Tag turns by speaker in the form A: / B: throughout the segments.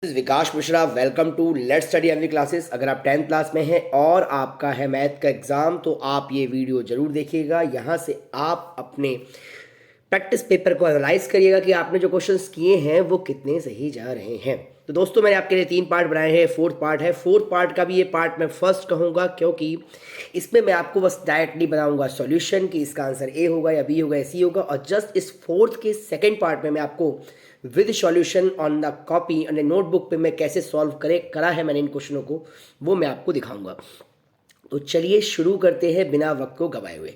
A: Vikas Mishra, welcome to let's study MV classes. अगर आप 10th class में हैं और आपका है मैथ का एग्ज़ाम तो आप ये वीडियो ज़रूर देखिएगा। यहाँ से आप अपने प्रैक्टिस पेपर को एनालाइज करिएगा कि आपने जो क्वेश्चंस किए हैं वो कितने सही जा रहे हैं। तो दोस्तों मैंने आपके लिए 3 पार्ट बनाए हैं, 4th पार्ट है। 4th पार्ट का भी ये पार्ट मैं फर्स्ट कहूँगा क्योंकि इसमें मैं आपको बस डायरेक्टली बताऊँगा सॉल्यूशन कि इसका आंसर ए होगा या बी होगा या सी होगा, और जस्ट इस 4th के सेकेंड पार्ट में मैं आपको with solution on the copy और नोटबुक पे मैं कैसे सॉल्व करा है मैंने इन क्वेश्चनों को, वो मैं आपको दिखाऊंगा। तो चलिए शुरू करते हैं बिना वक्त को गवाए हुए।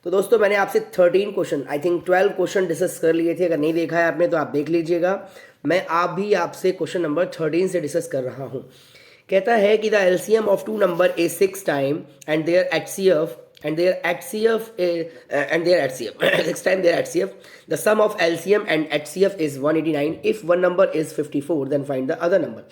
A: तो दोस्तों मैंने आपसे 13 question, I think 12 question discuss कर लिए थे। अगर नहीं देखा है आपने तो आप देख लीजिएगा। मैं आप भी आपसे क्वेश्चन नंबर 13 से डिस्कस कर रहा हूँ। कहता है कि the LCM of two number is 6 time and their HCF six times their HCF. The sum of LCM and HCF is 189. If one number is 54, then find the other number.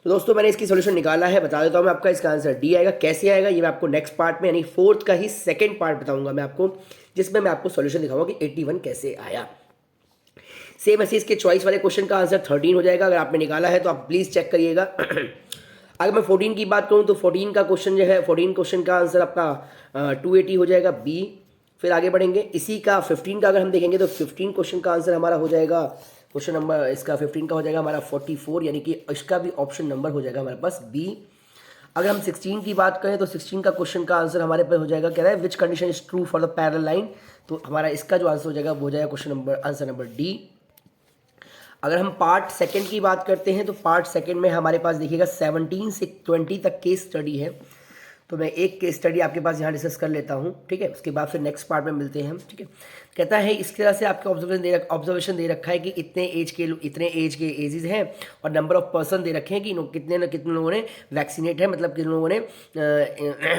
A: तो दोस्तों मैंने इसकी सॉल्यूशन निकाला है, बता देता हूँ मैं आपका। इसका आंसर डी आएगा। कैसे आएगा ये मैं आपको नेक्स्ट पार्ट में यानी 4th का ही सेकंड पार्ट बताऊंगा मैं आपको, जिसमें मैं आपको सॉल्यूशन दिखाऊंगा कि 81 कैसे आया। सेम ऐसे इसके चॉइस वाले क्वेश्चन का आंसर 13 हो जाएगा। अगर आपने निकाला है तो आप प्लीज़ चेक करिएगा। अगर मैं 14 की बात करूं तो 14 का क्वेश्चन जो है, 14 क्वेश्चन का आंसर आपका 280 हो जाएगा बी। फिर आगे बढ़ेंगे। इसी का 15 का अगर हम देखेंगे तो 15 क्वेश्चन का आंसर हमारा हो जाएगा, क्वेश्चन नंबर इसका 15 का हो जाएगा हमारा 44, यानी कि इसका भी ऑप्शन नंबर हो जाएगा हमारे पास बी। अगर हम 16 की बात करें तो 16 का क्वेश्चन का आंसर हमारे पास हो जाएगा, कह रहा है which condition is true for the parallel line. तो हमारा इसका जो आंसर हो जाएगा वो हो जाएगा question number answer number D. अगर हम पार्ट सेकंड की बात करते हैं तो पार्ट सेकंड में हमारे पास देखिएगा 17 से 20 तक केस स्टडी है। तो मैं एक केस स्टडी आपके पास यहाँ डिस्कस कर लेता हूँ, ठीक है। उसके बाद फिर नेक्स्ट पार्ट में मिलते हैं हम, ठीक है। कहता है इस तरह से आपके ऑब्जर्वेशन दे रखा है कि इतने एज के एजेस हैं और नंबर ऑफ पर्सन दे रखे हैं कि कितने लोगों ने वैक्सीनेट है, मतलब कितने लोगों ने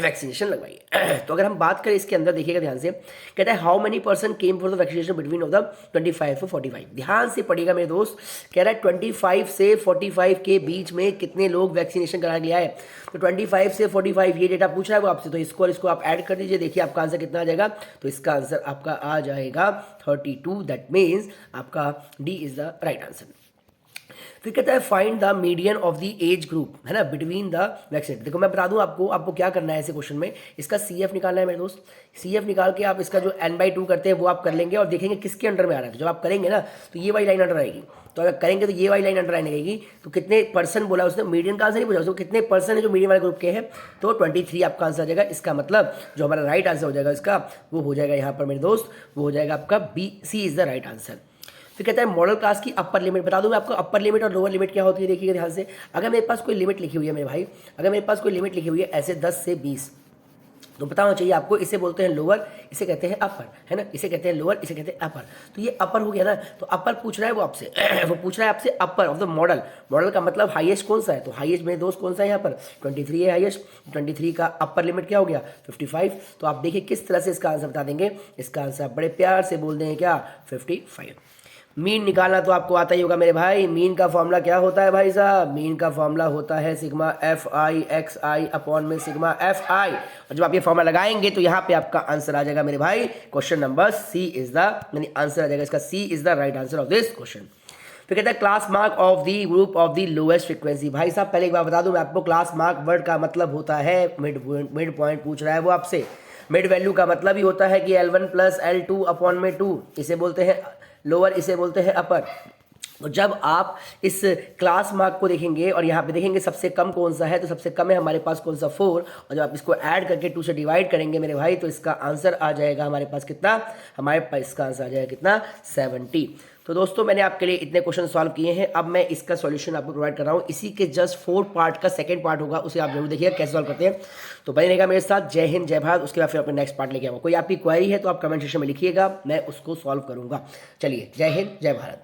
A: वैक्सीनेशन लगवाई है। तो अगर हम बात करें इसके अंदर देखिएगा ध्यान से, कहता है how many person came for the vaccination between of the 25 to 45। ध्यान से पढ़िएगा मेरे दोस्त। कह रहा है 25 से 45 के बीच में कितने लोग वैक्सीनेशन करा लिया है। तो 25 से 45 ये डेटा पूछ रहा है वो आपसे, तो इसको आप ऐड कर दीजिए। देखिए आपका आंसर कितना आ जाएगा। तो इसका आंसर आपका आ जाएगा 32। दैट मीन्स आपका D is the right answer. फिर कहता है find the median of the age group, है ना, बिटवीन द वैक्सीन। देखो मैं बता दूं आपको क्या करना है ऐसे क्वेश्चन में। इसका CF निकालना है मेरे दोस्त। CF निकाल के आप इसका जो n/2 करते हैं वो आप कर लेंगे और देखेंगे किसके अंडर में आ रहा है। तो जब आप करेंगे ना तो ये वाली लाइन अंडर आएगी। तो अगर करेंगे तो ये वाली लाइन अंडर आने लगेगी। तो कितने पर्सन बोला उसने, मीडियन का आंसर नहीं पूछा उसको, कितने पर्सन है जो मीडियन वाले ग्रुप के हैं। तो 23 आपका आंसर आ जाएगा। इसका मतलब जो हमारा राइट आंसर हो जाएगा इसका, वो हो जाएगा यहाँ पर मेरे दोस्त, वो हो जाएगा आपका BC is the right answer. फिर कहता है मॉडल क्लास की अपर लिमिट। बता दूं मैं आपको अपर लिमिट और लोअर लिमिट क्या होती है। देखिएगा ध्यान से। अगर मेरे पास कोई लिमिट लिखी हुई है मेरे भाई, अगर मेरे पास कोई लिमिट लिखी हुई है ऐसे 10 से 20, तो बताना चाहिए आपको, इसे बोलते हैं लोअर, इसे कहते हैं अपर, है ना। इसे कहते हैं लोअर, इसे कहते हैं अपर। तो ये अपर हो गया ना। तो अपर पूछ रहा है वो आपसे वो पूछ रहा है आपसे अपर ऑफ द मॉडल। मॉडल का मतलब हाईएस्ट कौन सा है। तो हाईएस्ट मेरे दोस्त कौन सा है यहाँ पर, 23 है हाईएस्ट। 23 का अपर लिमिट क्या हो गया, 55। तो आप देखिए किस तरह से इसका आंसर बता देंगे। इसका आंसर आप बड़े प्यार से बोल देंगे क्या, 55। मीन निकालना तो आपको आता ही होगा मेरे भाई। मीन का फॉर्मूला क्या होता है भाई साहब, मीन का फॉर्मूला होता है सिग्मा FI अपॉन में सिग्मा FI। और जब आप ये फॉर्मूला लगाएंगे तो यहाँ पे आपका आंसर आ जाएगा मेरे भाई, question number C is the, यानी आंसर आ जाएगा इसका C is the right answer of this question. फिर कहता है class mark of the group of the lowest frequency. भाई साहब पहले एक बार बता दूं मैं आपको, क्लास मार्क वर्ड का मतलब होता है मिड पॉइंट पूछ रहा है वो आपसे। मिड वैल्यू का मतलब ही होता है कि L1 + L2 अपॉन में 2, इसे बोलते हैं लोअर, इसे बोलते हैं अपर। तो जब आप इस क्लास मार्क को देखेंगे और यहाँ पे देखेंगे सबसे कम कौन सा है, तो सबसे कम है हमारे पास कौन सा 4। और जब आप इसको ऐड करके 2 से डिवाइड करेंगे मेरे भाई, तो इसका आंसर आ जाएगा हमारे पास कितना, हमारे पास इसका आंसर आ जाएगा कितना, 70। तो दोस्तों मैंने आपके लिए इतने क्वेश्चन सॉल्व किए हैं। अब मैं इसका सॉल्यूशन आपको प्रोवाइड कर रहा हूँ। इसी के जस्ट 4 पार्ट का सेकंड पार्ट होगा, उसे आप जरूर देखिएगा कैसे सॉल्व करते हैं। तो बने रहेगा मेरे साथ। जय हिंद जय भारत। उसके बाद फिर अपने नेक्स्ट पार्ट लेके आऊँगा। कोई आपकी क्वेरी है तो आप कमेंट सेक्शन में लिखिएगा, मैं उसको सॉल्व करूँगा। चलिए जय हिंद जय भारत।